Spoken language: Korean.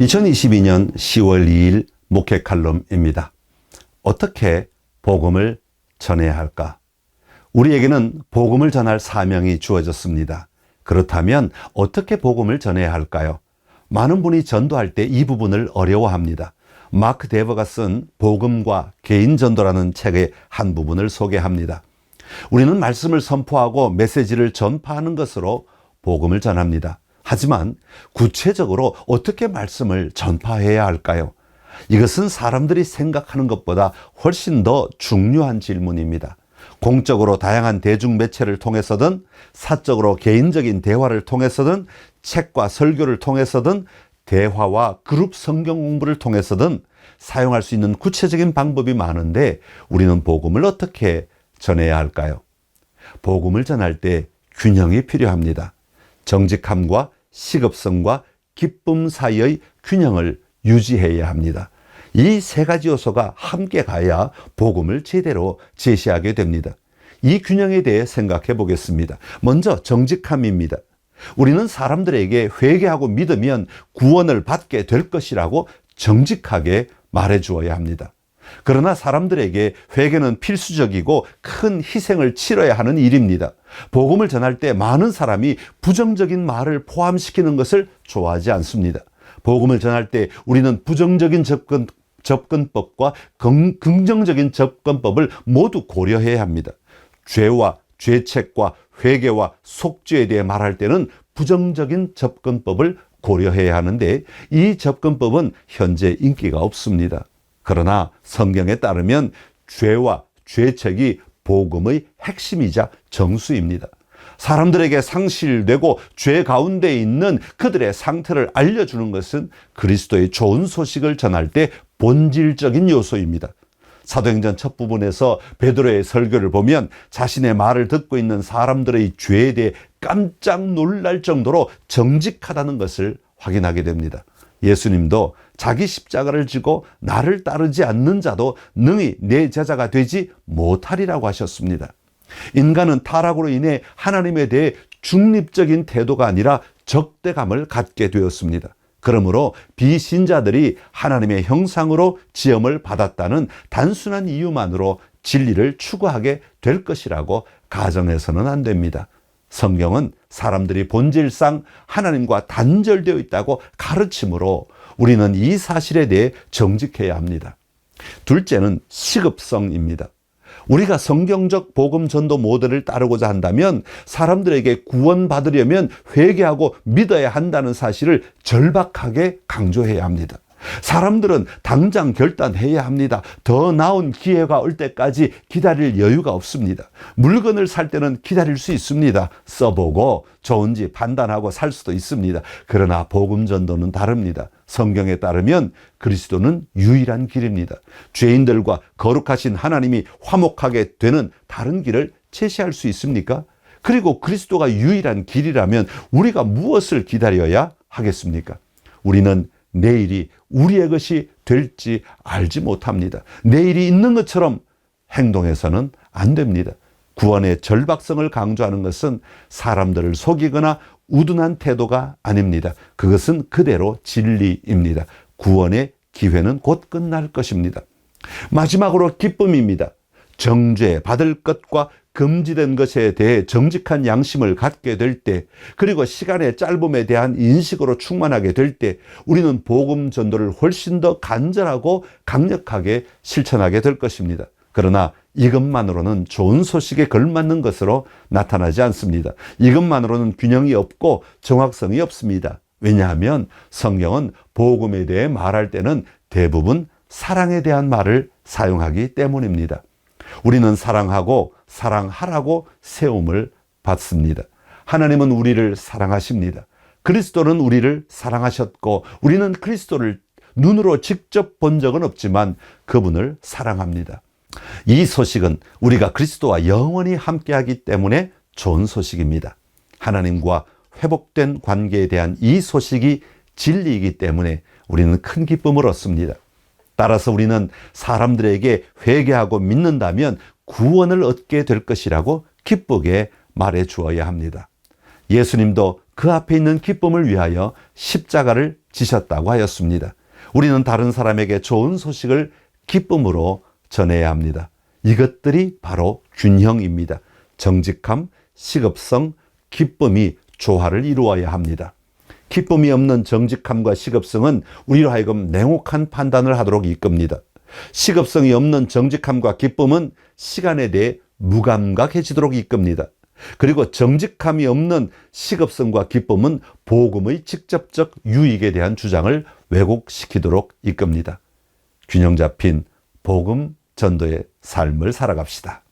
2022년 10월 2일 목회 칼럼입니다. 어떻게 복음을 전해야 할까? 우리에게는 복음을 전할 사명이 주어졌습니다. 그렇다면 어떻게 복음을 전해야 할까요? 많은 분이 전도할 때 이 부분을 어려워합니다. 마크 데버가 쓴 복음과 개인 전도라는 책의 한 부분을 소개합니다. 우리는 말씀을 선포하고 메시지를 전파하는 것으로 복음을 전합니다. 하지만 구체적으로 어떻게 말씀을 전파해야 할까요? 이것은 사람들이 생각하는 것보다 훨씬 더 중요한 질문입니다. 공적으로 다양한 대중매체를 통해서든 사적으로 개인적인 대화를 통해서든 책과 설교를 통해서든 대화와 그룹 성경 공부를 통해서든 사용할 수 있는 구체적인 방법이 많은데 우리는 복음을 어떻게 전해야 할까요? 복음을 전할 때 균형이 필요합니다. 정직함과 시급성과 기쁨 사이의 균형을 유지해야 합니다. 이 세 가지 요소가 함께 가야 복음을 제대로 제시하게 됩니다. 이 균형에 대해 생각해 보겠습니다. 먼저 정직함입니다. 우리는 사람들에게 회개하고 믿으면 구원을 받게 될 것이라고 정직하게 말해 주어야 합니다. 그러나 사람들에게 회개는 필수적이고 큰 희생을 치러야 하는 일입니다. 복음을 전할 때 많은 사람이 부정적인 말을 포함시키는 것을 좋아하지 않습니다. 복음을 전할 때 우리는 부정적인 접근법과 긍정적인 접근법을 모두 고려해야 합니다. 죄와 죄책과 회개와 속죄에 대해 말할 때는 부정적인 접근법을 고려해야 하는데 이 접근법은 현재 인기가 없습니다. 그러나 성경에 따르면 죄와 죄책이 복음의 핵심이자 정수입니다. 사람들에게 상실되고 죄 가운데 있는 그들의 상태를 알려주는 것은 그리스도의 좋은 소식을 전할 때 본질적인 요소입니다. 사도행전 첫 부분에서 베드로의 설교를 보면 자신의 말을 듣고 있는 사람들의 죄에 대해 깜짝 놀랄 정도로 정직하다는 것을 확인하게 됩니다. 예수님도 자기 십자가를 지고 나를 따르지 않는 자도 능히 내 제자가 되지 못하리라고 하셨습니다. 인간은 타락으로 인해 하나님에 대해 중립적인 태도가 아니라 적대감을 갖게 되었습니다. 그러므로 비신자들이 하나님의 형상으로 지음을 받았다는 단순한 이유만으로 진리를 추구하게 될 것이라고 가정해서는 안 됩니다. 성경은 사람들이 본질상 하나님과 단절되어 있다고 가르치므로 우리는 이 사실에 대해 정직해야 합니다. 둘째는 시급성입니다. 우리가 성경적 복음 전도 모델을 따르고자 한다면 사람들에게 구원받으려면 회개하고 믿어야 한다는 사실을 절박하게 강조해야 합니다. 사람들은 당장 결단해야 합니다. 더 나은 기회가 올 때까지 기다릴 여유가 없습니다. 물건을 살 때는 기다릴 수 있습니다. 써보고 좋은지 판단하고 살 수도 있습니다. 그러나 복음 전도는 다릅니다. 성경에 따르면 그리스도는 유일한 길입니다. 죄인들과 거룩하신 하나님이 화목하게 되는 다른 길을 제시할 수 있습니까? 그리고 그리스도가 유일한 길이라면 우리가 무엇을 기다려야 하겠습니까? 우리는 내일이 우리의 것이 될지 알지 못합니다. 내일이 있는 것처럼 행동해서는 안 됩니다. 구원의 절박성을 강조하는 것은 사람들을 속이거나 우둔한 태도가 아닙니다. 그것은 그대로 진리입니다. 구원의 기회는 곧 끝날 것입니다. 마지막으로 기쁨입니다. 정죄 받을 것과 금지된 것에 대해 정직한 양심을 갖게 될 때, 그리고 시간의 짧음에 대한 인식으로 충만하게 될 때 우리는 복음 전도를 훨씬 더 간절하고 강력하게 실천하게 될 것입니다. 그러나 이것만으로는 좋은 소식에 걸맞는 것으로 나타나지 않습니다. 이것만으로는 균형이 없고 정확성이 없습니다. 왜냐하면 성경은 복음에 대해 말할 때는 대부분 사랑에 대한 말을 사용하기 때문입니다. 우리는 사랑하고 사랑하라고 세움을 받습니다. 하나님은 우리를 사랑하십니다. 그리스도는 우리를 사랑하셨고 우리는 그리스도를 눈으로 직접 본 적은 없지만 그분을 사랑합니다. 이 소식은 우리가 그리스도와 영원히 함께하기 때문에 좋은 소식입니다. 하나님과 회복된 관계에 대한 이 소식이 진리이기 때문에 우리는 큰 기쁨을 얻습니다. 따라서 우리는 사람들에게 회개하고 믿는다면 구원을 얻게 될 것이라고 기쁘게 말해 주어야 합니다. 예수님도 그 앞에 있는 기쁨을 위하여 십자가를 지셨다고 하였습니다. 우리는 다른 사람에게 좋은 소식을 기쁨으로 전해야 합니다. 이것들이 바로 균형입니다. 정직함, 시급성, 기쁨이 조화를 이루어야 합니다. 기쁨이 없는 정직함과 시급성은 우리로 하여금 냉혹한 판단을 하도록 이끕니다. 시급성이 없는 정직함과 기쁨은 시간에 대해 무감각해지도록 이끕니다. 그리고 정직함이 없는 시급성과 기쁨은 복음의 직접적 유익에 대한 주장을 왜곡시키도록 이끕니다. 균형 잡힌 복음 전도의 삶을 살아갑시다.